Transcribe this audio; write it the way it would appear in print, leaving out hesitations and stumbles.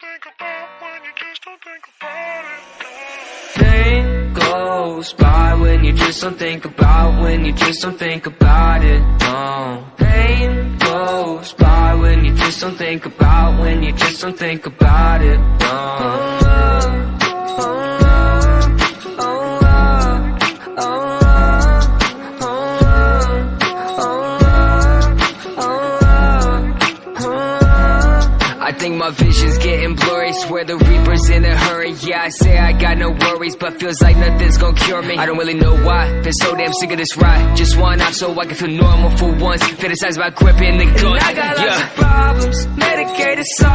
think about when you just don't think about it. Pain goes by when you just don't think about, when you just don't think about it, no. Pain goes by when you just don't think about, when you just don't think about it, no. I think my vision's getting blurry, swear the Reaper's in a hurry. Yeah, I say I got no worries, but feels like nothing's gonna cure me. I don't really know why, been so damn sick of this ride. Just one off so I can feel normal for once. Fantasize about gripping the gun. And I got lots of problems, medicated.